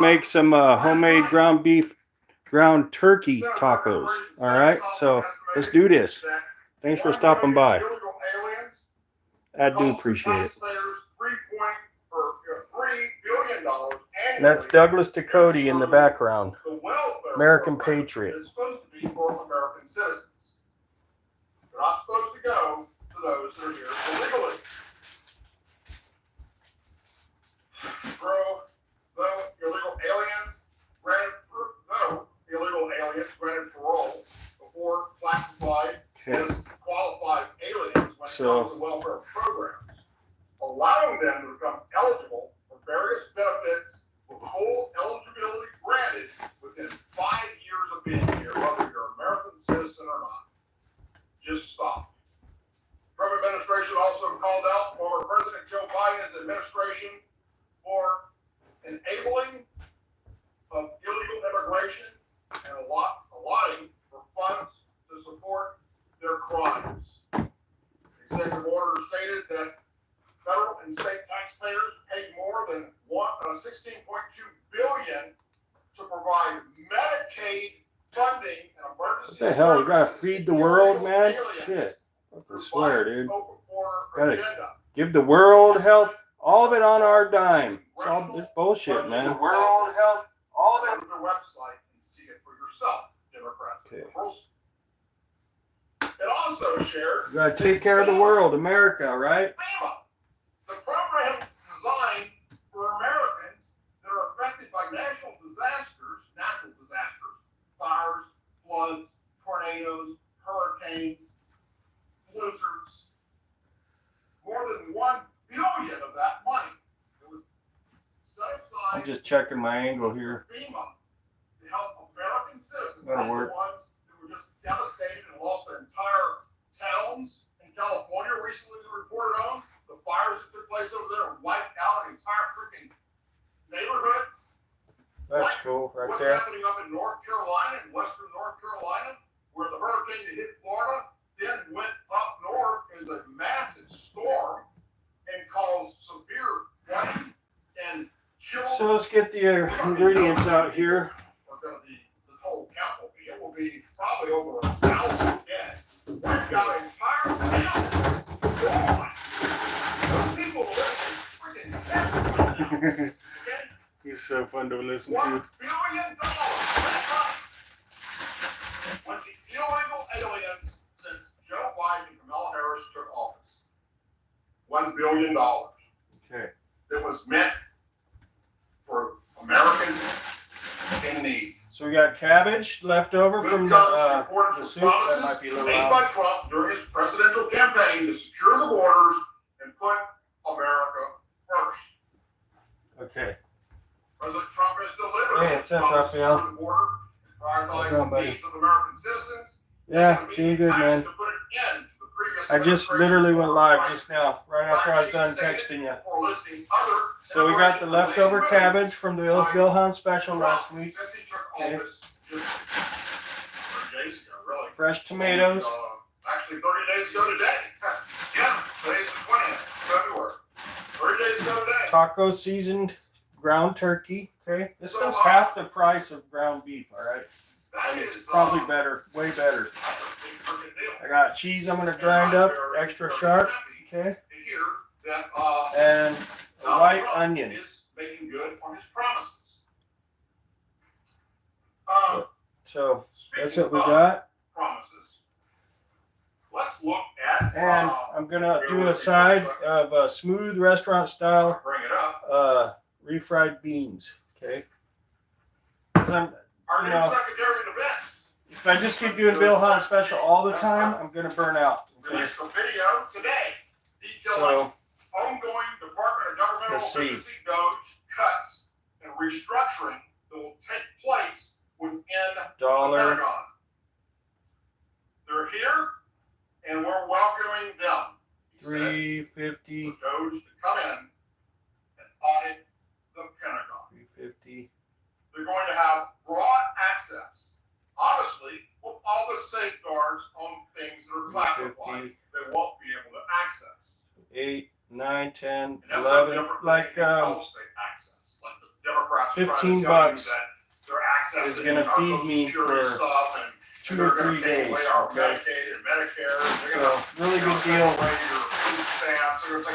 make some homemade ground beef, ground turkey tacos. All right, so let's do this. Thanks for stopping by. I do appreciate it. That's Douglas Ducote in the background. American patriot. It's supposed to be for American citizens. They're not supposed to go to those that are here illegally. Illegal aliens granted parole before classified as qualified aliens when it comes to welfare programs, allowing them to become eligible for various benefits with full eligibility granted within 5 years of being here, whether you're an American citizen or not. Just stop. Trump administration also called out former President Joe Biden's administration for enabling of illegal immigration and allotting for funds to support their crimes. The executive order stated that federal and state taxpayers paid more than $16.2 billion to provide Medicaid funding and emergency. What the hell? We gotta feed the world, man. Shit. I swear, dude. Gotta give the world health. All of it on our dime. It's all this bullshit, man. The world health. All of it on their website and see it for yourself, Democrats and liberals. It also shared. You gotta take care of the world, America, right? The program is designed for Americans that are affected by natural disasters, fires, floods, tornadoes, hurricanes, blizzards. More than $1 billion of that money was set aside. I'm just checking my angle here. FEMA to help American citizens, like the ones who were just devastated and lost their entire towns in California recently reported on. The fires that took place over there wiped out entire freaking neighborhoods. That's cool, right there. What's happening up in North Carolina, in western North Carolina, where the hurricane that hit Florida then went up north as a massive storm and caused severe flooding and killed. So let's get the ingredients out here. The total count will be probably over 1,000 dead. We've got an entire town gone. Those people live in freaking death. He's so fun to listen to. $1 billion. Went to illegal aliens since Joe Biden and Kamala Harris took office. $1 billion. Okay. That was meant for Americans in need. So we got cabbage left over from the soup. That might be a little made by Trump during his presidential campaign to secure the borders and put America first. Okay. President Trump has delivered. Hey, what's up, Raphael? The border, prioritizing the needs of American citizens. Yeah, doing good, man. I just literally went live just now, right after I was done texting you. So we got the leftover cabbage from the Bill Hunt special last week. Okay. Fresh tomatoes. Actually, 30 days ago today. Yeah, today's the 20th of February. 30 days ago today. Taco seasoned ground turkey. Okay, this one's half the price of ground beef. All right, and it's probably better, way better. I got cheese. I'm gonna grind up extra sharp. Okay, and a white onion. Making good on his promises. So that's what we got. Promises. Let's look at. And I'm gonna do a side of smooth restaurant style. Bring it up. Refried beans, okay? Our new secretary of events. If I just keep doing Bill Hunt special all the time, I'm gonna burn out. Okay? Released a video today detailing ongoing Department of Governmental Efficiency Doge cuts and restructuring that will take place within the Pentagon. They're here, and we're welcoming them. $350. Doge to come in and audit the Pentagon. $350. They're going to have broad access, obviously, with all the safeguards on things that are classified. They won't be able to access. 8, 9, 10, 11, like access, like the Democrats are trying to $15 tell you that they're accessing is gonna our feed Social me Security for stuff and 2 or 3 days. Okay. Medicaid and Medicare. They're So really good deal. I'm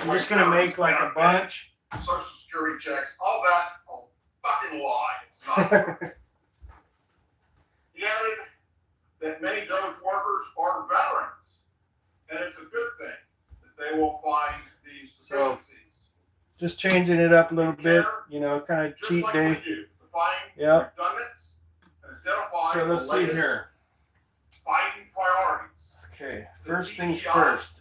I'm just gonna make like a bunch. Social Security checks, all that's a fucking lie. It's not. He added that many Doge workers are veterans, and it's a good thing that they will find these deficiencies. Just changing it up a little bit, you know, kind of cheat day. Yep. So let's see here. Biden priorities. Okay, first things first.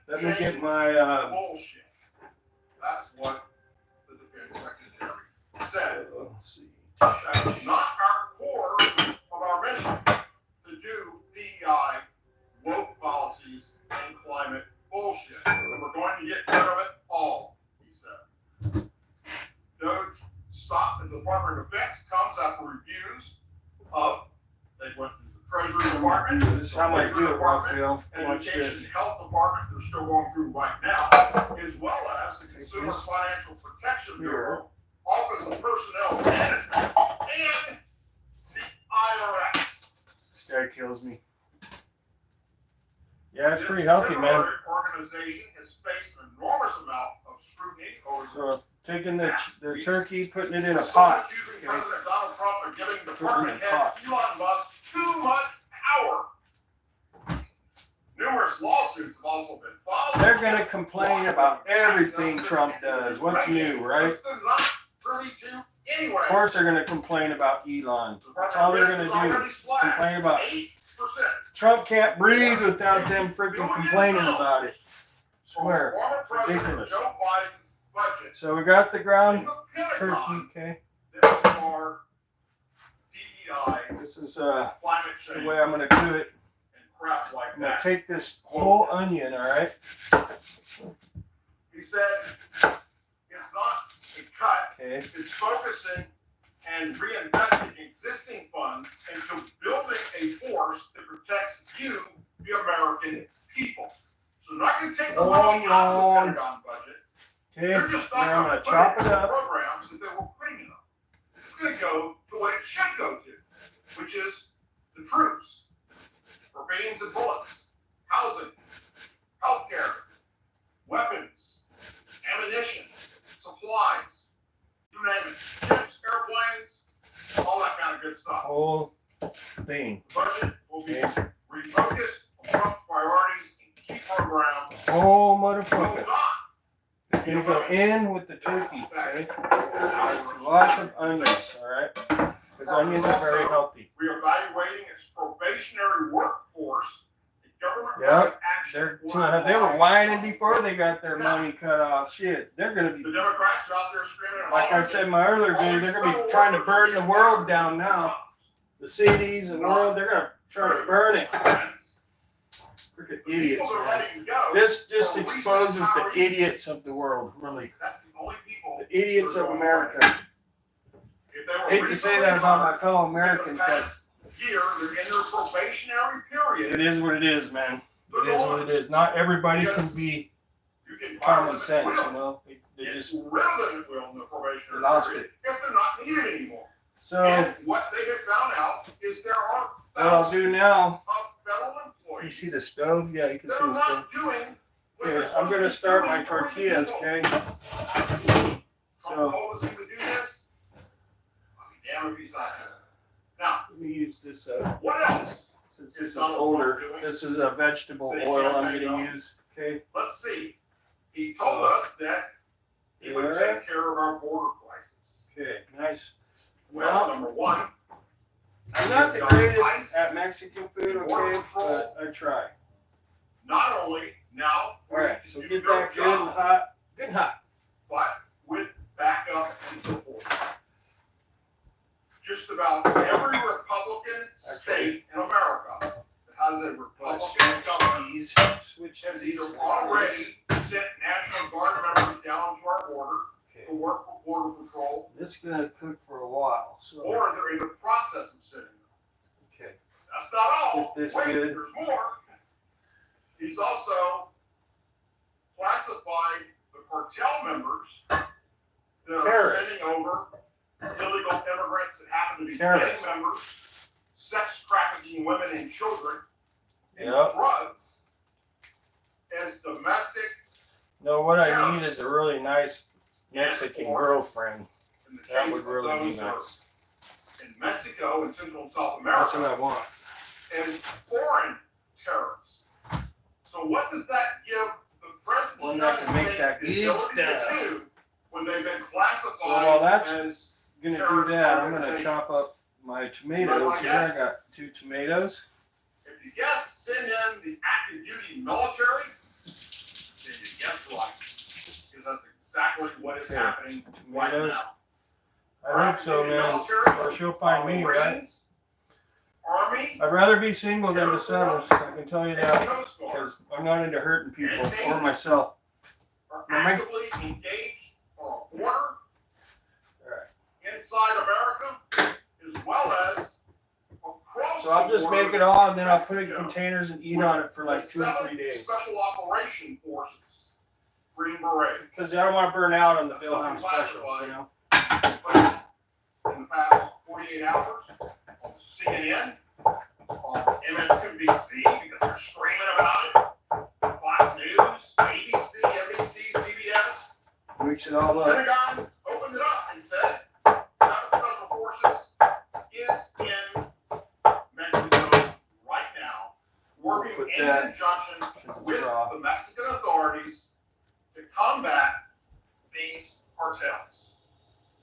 Let me get my bullshit. That's what the defense secretary said. Let's see. That's not our core of our mission to do DEI, woke policies, and climate bullshit. And we're going to get rid of it all, he said. Doge stopped in the Department of Defense comes after reviews of, they went to the Treasury Department. This is how I do it, Raphael. Watch Education this. Health Department, they're still going through right now, as well as the Consumer Financial Protection Bureau, Office of Personnel Management, and the IRS. This guy kills me. Yeah, it's pretty healthy, man. This organization has faced an enormous amount of scrutiny over So taking the turkey, putting it in a pot. accusing President Donald Trump of giving department head Elon Musk too much power. Numerous lawsuits have also been filed. They're gonna complain about everything Trump does. What's new, right? Of course they're gonna complain about Elon. That's all they're gonna do. Complain about it. Trump can't breathe without them freaking complaining about it. Swear. Ridiculous. So we got the ground turkey, okay? This is the way I'm gonna do it. I'm gonna take this whole onion, alright? He said it's not a cut, Okay. it's focusing and reinvesting existing funds into building a force that protects you, the American people. So not going to take the money out of the Pentagon budget. Okay, They're just not now I'm going gonna to chop put it it in up. programs that they were putting it on. It's going to go to what it should go to, which is the troops, for beans and bullets, housing, healthcare, weapons, ammunition, supplies, you name it, ships, airplanes, all that kind of good stuff. Whole thing. The budget will be refocused on Trump's priorities and key programs. Whole Will motherfucker. not It's gonna go in with the turkey, okay? Lots of onions, alright? Because onions are very healthy. reevaluating its probationary workforce. The government Yep. action. They were whining before they got their money cut off. Shit, they're gonna be, The Democrats are out there screaming. and like I hollering. said in my earlier video, they're gonna be trying to burn the world down now. The cities and world, they're gonna try to burn it. Freaking idiots, man. This just exposes the idiots of the world, really. That's the only people. The idiots of America. I hate to say that about my fellow Americans, but Year, they're in their probationary period. it is what it is, man. It is what it is. Not everybody can be You can common sense, you know. They Get just rid of them at will in the probationary lost period if they're not needed anymore. so. And what they have found out is there are What I'll thousands do now. of federal You employees see the stove? Yeah, you can that see are the stove. not doing what Here, they're I'm gonna supposed to start be my doing for the tortillas, people. okay? Trump So- told us he would do this. I'll be damned if he's not doing it. Now, Let me use this what else? since this is older. This is a vegetable oil I'm gonna use. Okay. Let's see. He told us that he would take care of our border crisis. Okay. Nice. Well, number one, I'm not the greatest at Mexican food, okay, but I try. not only now, All right. So you get do that your good and job, hot. Good and hot. but with backup and support. Just about every Republican state in America that has a Republican government Switch has these. either already sent National Guard members down to our border to work for Border Patrol, This is gonna cook for a while. So or they're in the process of sending them. okay. That's not all. Get this Wait, good. there's more. He's also classified the cartel members that are Terrorists. sending over illegal immigrants that happen to be gang Terrorists. members, sex trafficking women and children, and Yep. drugs as domestic. No, what I need is a really nice Mexican girlfriend. In the That case would of really be those that are nice. in Mexico and Central and South That's what America, I want. and foreign terrorists. So what does that give the president One of that the can United make that States the good ability to stuff. do when they've been classified So while that's as Gonna do that. I'm gonna chop up my tomatoes here. I got 2 tomatoes. If you guess send in the active duty military, then you guessed right. Because that's exactly what is happening right Tomatoes. now. I hope so, man. Or she'll find me, right? Marines, Army, I'd rather be single than to settle. I can tell you and that. Coast Guard Because I'm not into hurting people or myself. are actively engaged on a border Alright. inside America as well as across So I'll the just border make it all and then I'll put it in Mexico. containers and eat on it for like 2 or 3 days. Special Operation Forces, Green Beret. Because I don't want to burn out on the Wilhelm special, you know? In the past 48 hours on CNN, on MSNBC, because they're screaming about it, Fox News, ABC, NBC, CBS. Mix it all up. Pentagon opened it up and said, 7 Special Forces is in Mexico right now, working Put in that conjunction with raw. the Mexican authorities to combat these cartels.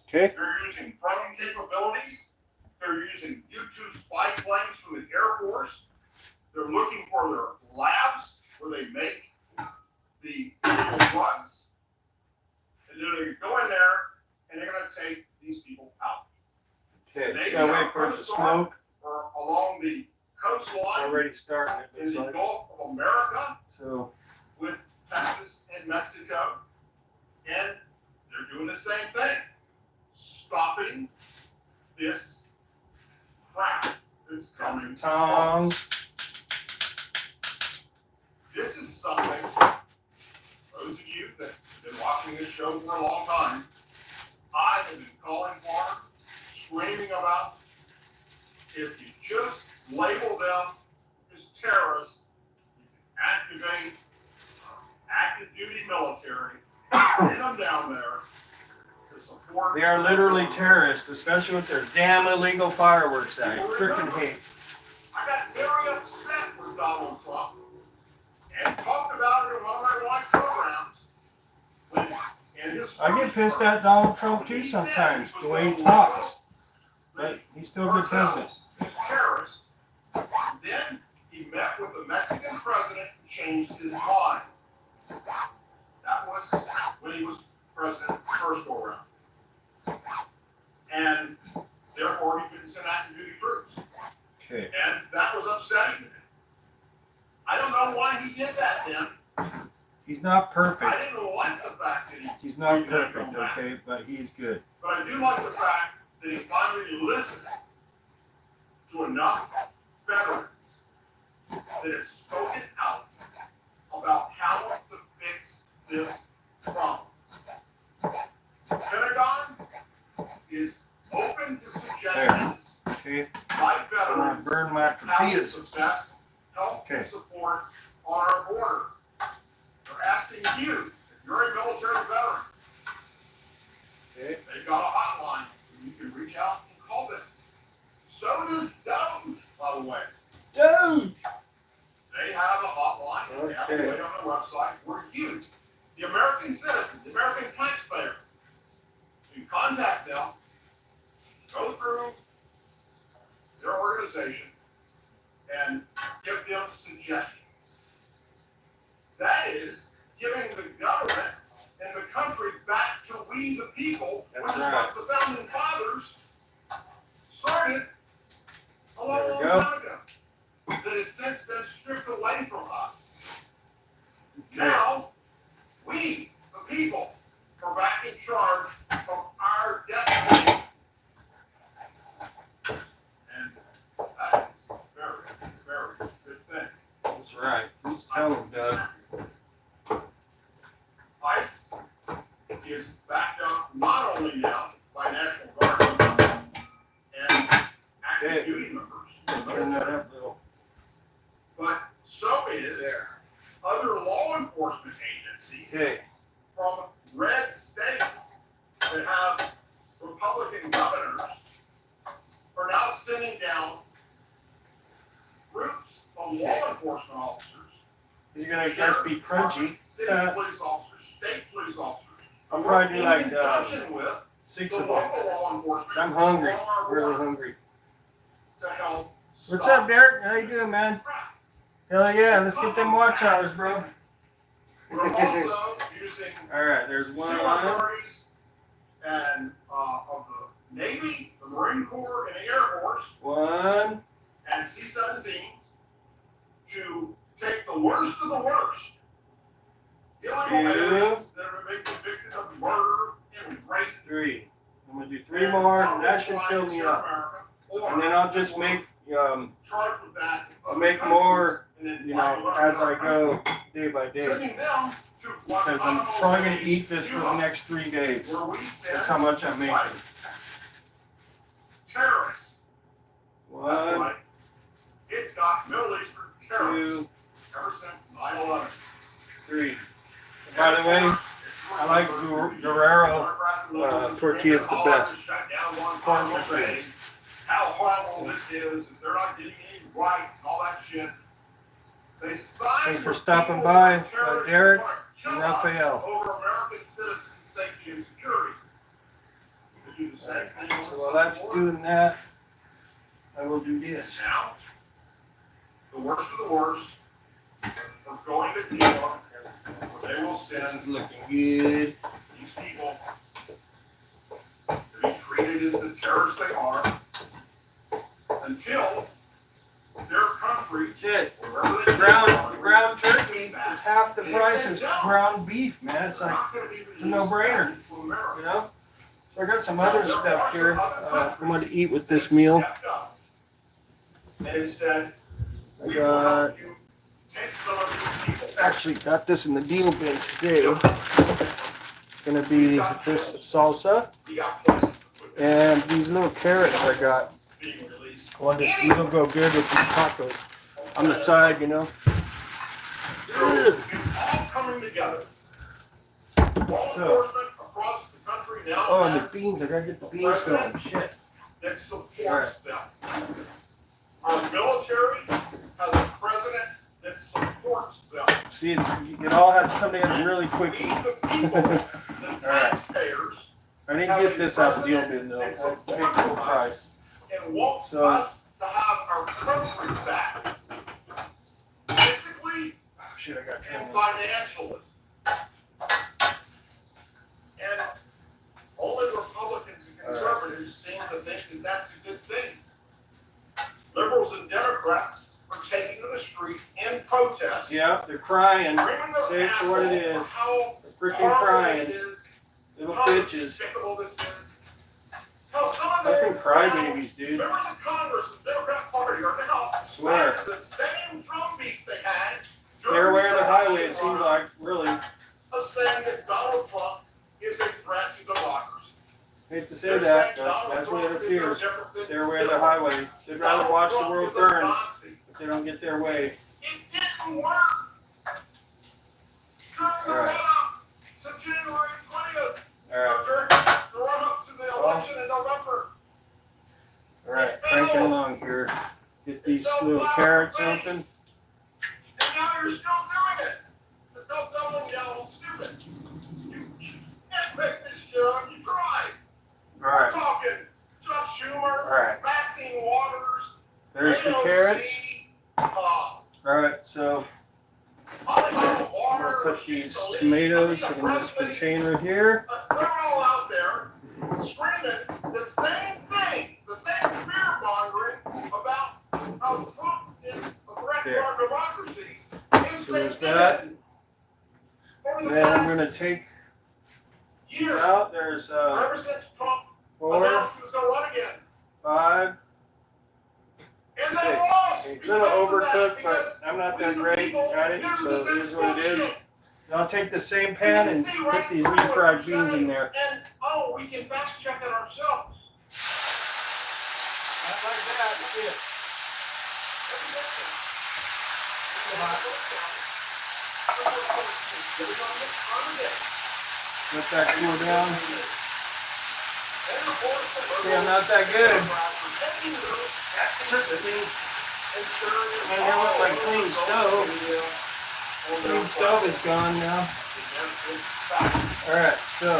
Okay. They're using drone capabilities. They're using U-2 spy planes from the Air Force. They're looking for their labs where they make the illegal drugs. And they're going to go in there and they're going to take these people out. Okay. Maybe Gotta our wait for it to Coast Guard smoke. or along the coastline Already starting, it in looks the like. Gulf of America So, with Texas and Mexico. And they're doing the same thing. Stopping this crap that's coming. tongs. This is something, those of you that have been watching this show for a long time, I have been calling for, screaming about. If you just label them as terrorists, you can activate active duty military, send them down there to support. They are literally terrorists, especially with their damn illegal fireworks that I freaking hate. I got very upset with Donald Trump and talked about it in one of my live programs. When in his I get first pissed term, at Donald Trump too sometimes, the way he talks. But he's still a good president. As terrorists. Then he met with the Mexican president and changed his mind. That was when he was president first go around. And therefore he couldn't send active duty troops. Okay. And that was upsetting to me. I don't know why he did that then. He's not I perfect. didn't like the fact that He's not perfect, okay? But he's good. but I do like the fact that he finally listened to enough veterans that have spoken out about how to fix this problem. Pentagon is open to suggestions Okay. by I'm gonna veterans burn my how to tortillas. best help and support on our border. They're asking you, if you're a military veteran, Okay. they've got a hotline. You can reach out and call them. So does Doge, by the way. Dude! They have a hotline. They have a way on their website where you, the American citizen, the American taxpayer, you contact them, go through their organization, and Republican governors are now sending down groups of law enforcement officers. He's gonna just be crunchy. City police officers, state police officers. I'll probably do like in conjunction with 6 the of them. local law enforcement. I'm hungry, along our really border hungry. To help What's stop up, Derek? How you doing, man? crap. Hell yeah, let's get them watch hours, bro. We're also using All right, there's sewer one. authorities and of the Navy, the Marine Corps, and the Air Force, One. and C-17s to take the worst of the worst illegal aliens that have been convicted of murder and rape. 3. I'm gonna do 3 more, and that should fill me up. And then I'll just make charged with that. I'll make more, you know, as I go day by day. Sending them to Because I'm probably gonna eat this for the next 3 days. where we send That's how much I'm making. terrorists. That's 1, right. It's got Middle Eastern terrorists 2, ever since 9/11. 3. By the way, I like Guerrero tortillas the best. How horrible this is they're not getting any rights and all that shit. They signed Thanks for stopping by, Derek and Raphael. over American citizens' safety and security. To do the same thing. So while that's doing that, I will do this. Now, the worst of the worst, we're going to Cuba, where they will This send is looking good. these people to be treated as the terrorists they are until their country, Shit. wherever they Ground turkey is half the price as ground beef, man. It's like, it's a no-brainer. you know? So I got some other stuff here I'm going to eat with this meal. And it said, I got, actually got this in the deal bin today. It's going to be this salsa and these little carrots I got. These will go good with these tacos on the side, you know. It's all coming together. Law enforcement across the country now Oh, and the has beans. I got to get the beans going. Shit. that supports them. Our military has a president that supports them. See, it all has to come together really We, quickly. the people, the taxpayers, I didn't get this out of the deal bin, though. I paid full price. and want So- us to have our country back. Physically Oh, shit, I got and training. financially. And only Republicans and conservatives seem to think that that's a good thing. Liberals and Democrats are taking to the street in protest. Yeah, they're crying. Screaming their Say it for what it asshole is. for how They're freaking horrible crying. this is, Little how bitches. despicable this is. Hell, some of their Fucking crybabies, dude. members of Congress and the Democrat Party are now Swear. back to the same drumbeat they had They're during aware of the highway, it election seems run like, really. of saying that Donald Trump is a threat to democracy. Hate to say that, but that's what it appears. They're aware of the highway. They'd rather watch the world burn if they don't get their way. It didn't work. During the All right. run-up to January 20th, Alright, during the run-up to the election in November. alright, cranking along here. Get these little carrots open. And now you're still doing it. It's not double down stupid. You can't make this shit up. You tried. We're Alright, talking Chuck Schumer, alright. Maxine Waters, There's the AOC, carrots. uh, Alright, so Alejandro I'm Waters, gonna put these Elise, tomatoes Elisa in this Presley. container here. They're all out there screaming the same things, the same fear mongering about how Trump is a threat to There. our democracy. So there's that. Then I'm gonna take these Years, out. There's ever since Trump 4, announced he was going to run again. 5, And they 6. lost. A little because of that, overcooked, but because I'm not that we the great people at it, live so in it this is what it is. bullshit. And I'll take the same pan and We can see put right these through refried what beans you're in saying, there. And, oh, we can fact check it ourselves. Not like that, shit. Let that cool down. See, I'm not that good. Man, I want my clean stove. Clean stove is gone now. Alright, so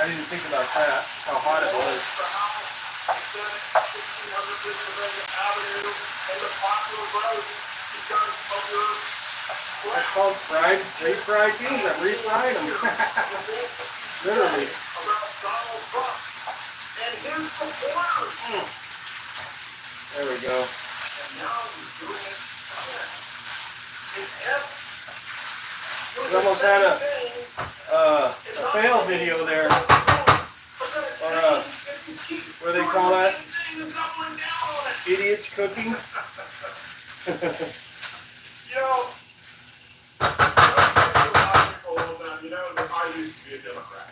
I didn't think about that, how hot it was. That's called refried beans. I'm refrying them. Literally. There we go. We almost had a fail video there. Or what do they call that? Idiots cooking. I used to be a Democrat.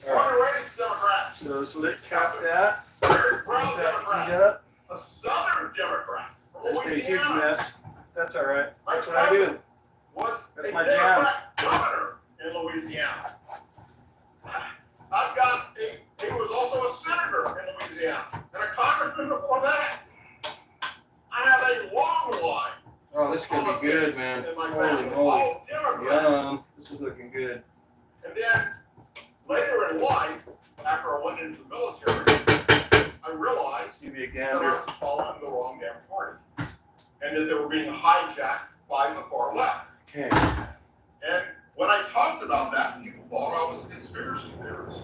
Alright. Democrat. So let's cap that. Very proud Get that Democrat. heat up. A Southern Democrat. That's a huge mess. That's alright. That's what I cousin do. Was That's a my jam. Democrat governor in Louisiana. I've got he was also a senator in Louisiana and a congressman before that. I have a long line. Oh, this is gonna be good, man. In my Holy family, moly. all Democrats. Yum. This is looking good. And then later in life, after I went into the military, I realized Give you a that I gander. was following the wrong damn party. And that they were being hijacked by the far left. Okay. And when I talked about that, people thought I was a conspiracy theorist.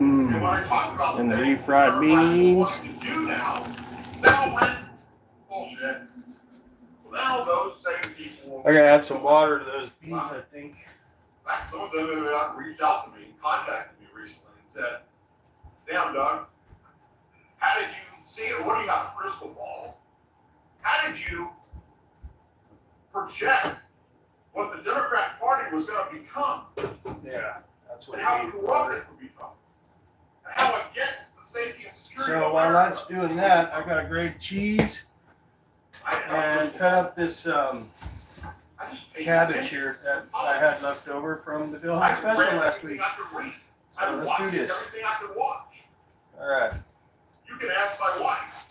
And when I talked about And the things refried Democrats beans. want to do now went bullshit. Well, now those same people. I gotta add some water to those beans, I think. In fact, some of them have reached out to me, contacted me recently, and said, "Damn, Doug, how did you see it? What do you got, a crystal ball? How did you project what the Democrat Party was going to become, Yeah, that's what and I how need. corrupt it would become, and how against the safety and security So of while America?" that's doing that, I gotta grate cheese and cut up this I just paid cabbage attention. here that I had left over from the Bill Hunt I special read last everything week. I could read. So I let's watched do this. everything I could watch. All right. You can ask my wife.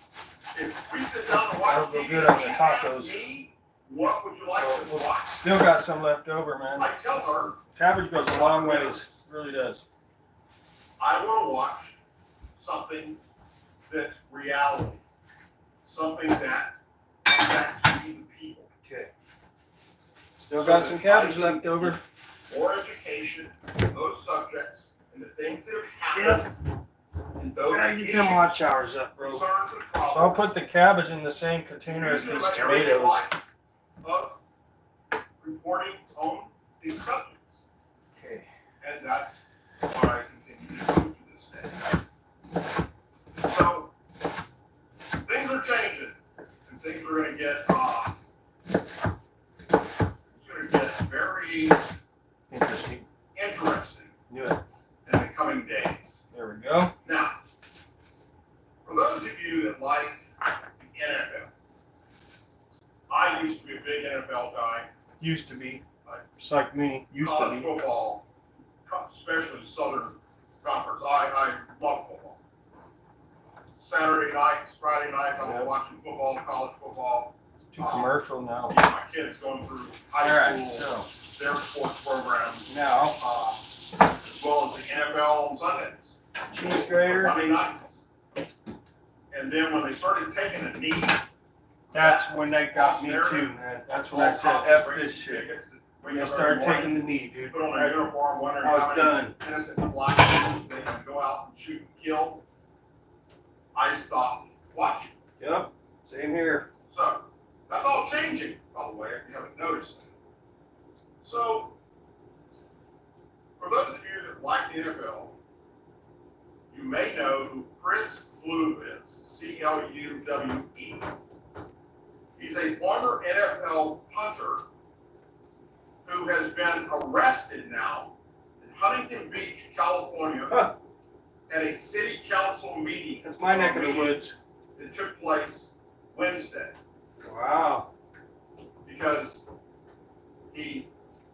If we sit down and watch That'll go TV, good on she the asks tacos. me, what would you like to watch? Still got some left over, man. I tell her, Cabbage goes a long ways. It really does. I want to watch something that's reality, something that affects we the people. Okay. Still got some cabbage left over. More education, those subjects, and the things that have happened. And those Gotta get issues, them watch hours up, bro. So concerns, and problems. I'll put the cabbage in the same container as these tomatoes. Of reporting on these subjects. Okay. And that's what I continue to do to this day. So, things are changing, and things are going to get, it's going to get very Interesting. interesting Good. in the coming days. There we go. Now, for those of you that like the NFL, I used to be a big NFL guy. Used to be. Just like me. Used to College be. football, especially Southern Conference. I love football. Saturday nights, Friday nights, I was watching football, college football. It's too commercial now. My kids going through high Alright, school, so their sports programs, now as well as the NFL on Sundays, cheese grater. Monday nights. And then when they started taking a knee, That's when they got me too, man. That's when I said, F this shit. When they started taking the knee, dude. Put on a uniform, wondering I was how many done. innocent black people they can go out and shoot and kill. I stopped watching. Yep. Same here. So that's all changing, by the way, if you haven't noticed. So for those of you that like the NFL, you may know who Chris Clue is. C-L-U-W-E. He's a former NFL punter who has been arrested now in Huntington Beach, California, Huh. at a city council meeting. That's my neck of the woods. It took place Wednesday Wow. because he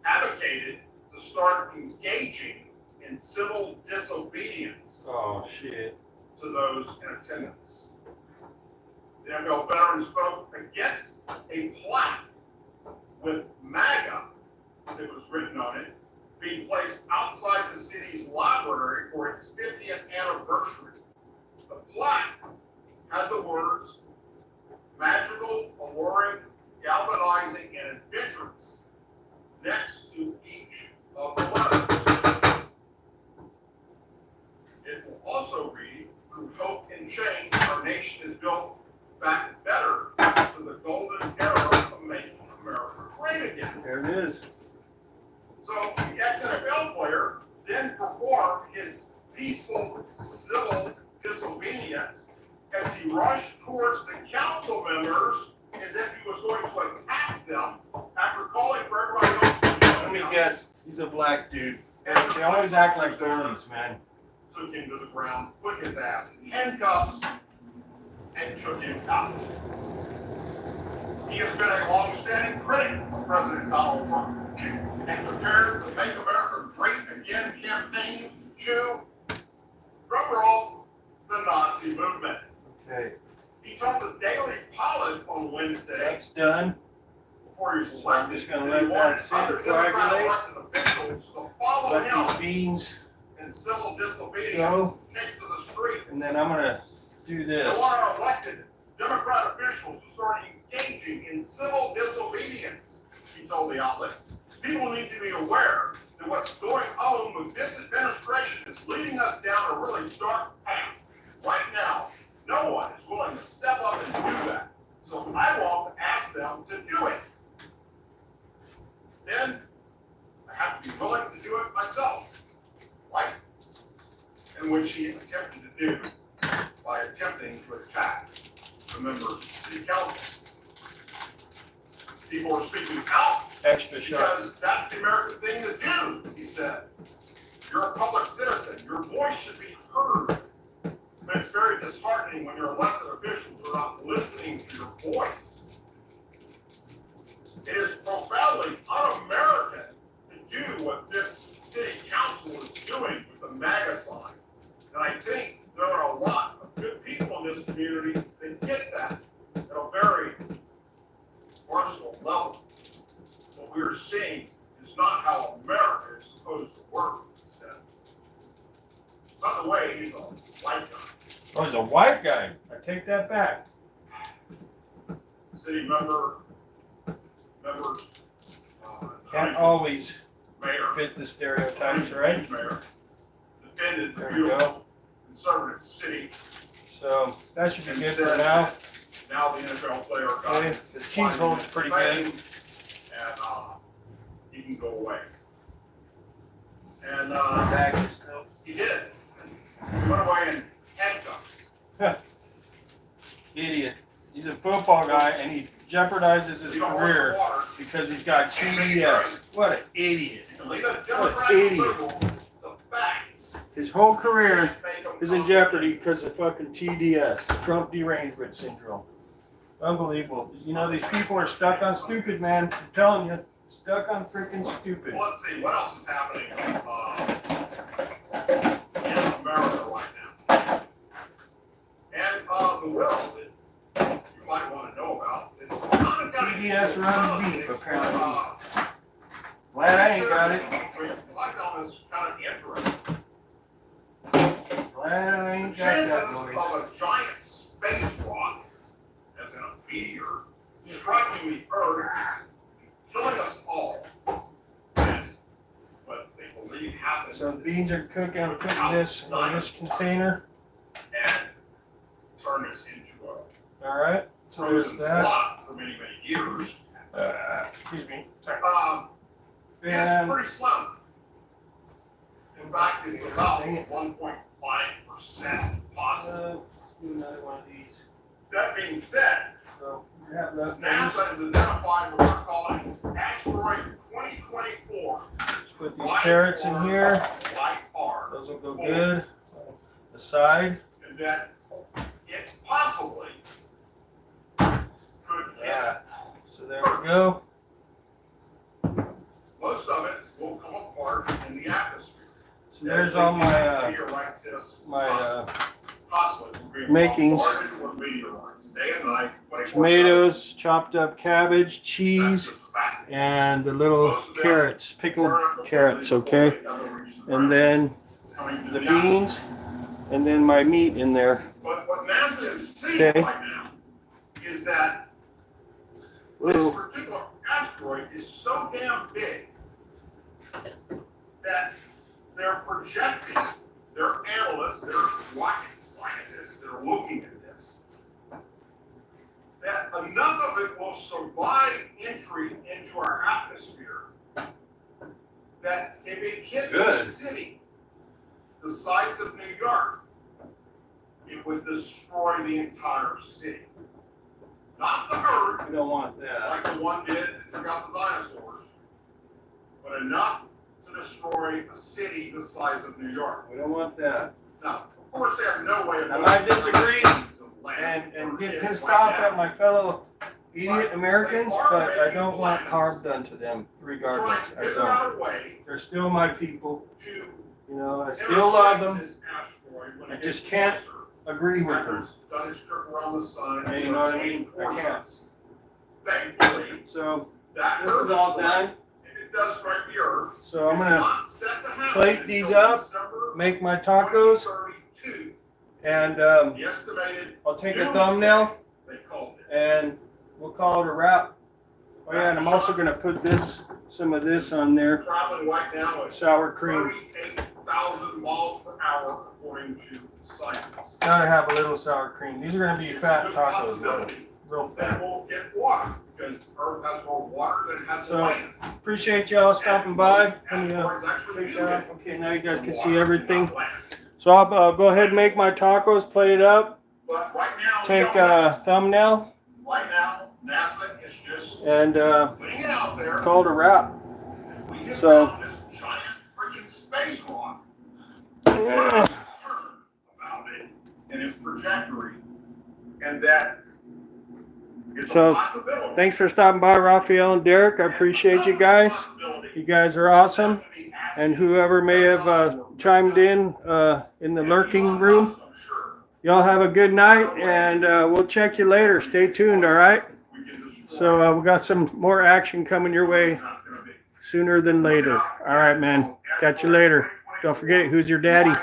advocated to start engaging in civil disobedience Oh, shit. to those in attendance. The NFL veteran spoke against a plaque with MAGA that was written on it being placed outside the city's library for its 50th anniversary. The plaque had the words magical, alluring, galvanizing, and adventurous next to each of the letters. It will also read, through hope and change, our nation is built back better to the golden era of making America great again. There it is. So the ex-NFL player then performed his peaceful civil disobedience as he rushed towards the council members as if he was going to attack them after calling for everybody else. Let me guess. He's a black dude. They always act like bullies, man. Took him to the ground, put his ass in handcuffs, and took him out. He has been a long-standing critic of President Donald Trump and prepared the Make America Great Again campaign to, drumroll, the Nazi movement. Okay. He told the Daily Pilot on Wednesday, That's done. before he was So I'm elected, just gonna that he let that wanted sit, other Democrat coagulate. elected officials to follow Let him these beans in civil disobedience, go. take to the streets. And then I'm gonna do They this. want our elected Democrat officials to start engaging in civil disobedience, he told the outlet. People need to be aware that what's going on with this administration is leading us down a really dark path. Right now, no one is willing to step up and do that. So I want to ask them to do it. Then I have to be willing to do it myself. Right? And which he attempted to do by attempting to attack the members of the city council. People are speaking out Extra sharp. because that's the American thing to do, he said. You're a public citizen. Your voice should be heard. But it's very disheartening when your elected officials are not listening to your voice. It is profoundly un-American to do what this city council is doing with the MAGA sign. And I think there are a lot of good people in this community that get that at a very personal level. What we're seeing is not how America is supposed to work, he said. By the way, he's a white guy. Oh, he's a white guy. I take that back. City members, Can't always mayor, fit the stereotypes, right? Mayor, defended the There we beautiful go. conservative city. So that should be and good for said now. Now the NFL player got Okay, his this cheese holds pretty good. and he can go away. And Back is still. he did. He went away in handcuffs. Idiot. He's a football guy and he jeopardizes his He don't career water. because he's got TDS. What an idiot. And leave a What Democrat an idiot. liberal the facts. His whole career Make them is in jeopardy because of fucking TDS, Trump derangement syndrome. Unbelievable. You know, these people are stuck on stupid, man. I'm telling you. Stuck on freaking stupid. Well, let's see, what else is happening in America right now? And the world that you might want to know about. It's kind of got TDS runs deep, apparently. Glad I ain't got it. I found this kind of interesting. Glad I The ain't got chances that noise. of a giant space rock, as in a meteor, striking the Earth, killing us all, is what they believe happened. So the beans are cooking. I'm putting this in this container. And turn this into a Alright. So there's frozen that. block for many, many years. Excuse me. Sorry. It's And pretty slim. In fact, it's about Dang it. 1.5% positive. let's do another one of these. That being said, So we have left these. NASA has identified what we're calling asteroid 2024. Let's put these carrots in here. Light R. Those will go good. The side. And that it possibly could hit. Yeah. So there we go. Most of it will come apart in the atmosphere. So there's all my makings. Tomatoes, chopped up cabbage, cheese, and the little carrots, pickled carrots, okay? And then the beans, and then my meat in there. But what NASA is seeing right now is that this particular asteroid is so damn big that they're projecting, their analysts, their rocket scientists, they're looking at this, that enough of it will survive entry into our atmosphere that if it hit the city the size of New York, it would destroy the entire city. Not the Earth. We don't want that. Like the one did that took out the dinosaurs. But enough to destroy a city the size of New York. We don't want that. Now, of course, they have no way of... I might disagree and get pissed off at my fellow idiot Americans, but I don't want harm done to them regardless. I don't. They're still my people. You know, I still love them. I just can't agree with them. And you know what I mean? I can't. Thankfully, so this is all done. It does strike the Earth. So I'm gonna plate these up, make my tacos, and I'll take a thumbnail and we'll call it a wrap. Oh yeah, and I'm also gonna put some of this on there. Sour cream. 38,000 miles per hour according to science. Gotta have a little sour cream. These are gonna be fat tacos, real fat. That will get water because Earth has more water than it has land. Appreciate y'all stopping by. Let me take that off. Okay, now you guys can see everything. So I'll go ahead and make my tacos, plate it up, take a thumbnail, right now, NASA is just and putting it out there. call it a wrap. So this giant freaking space rock about it and its trajectory, and that it's a possibility. Thanks for stopping by, Raphael and Derek. I appreciate you guys. You guys are awesome. And whoever may have chimed in the lurking room, y'all have a good night, and we'll check you later. Stay tuned, all right? So we got some more action coming your way sooner than later. All right, man. Catch you later. Don't forget, who's your daddy?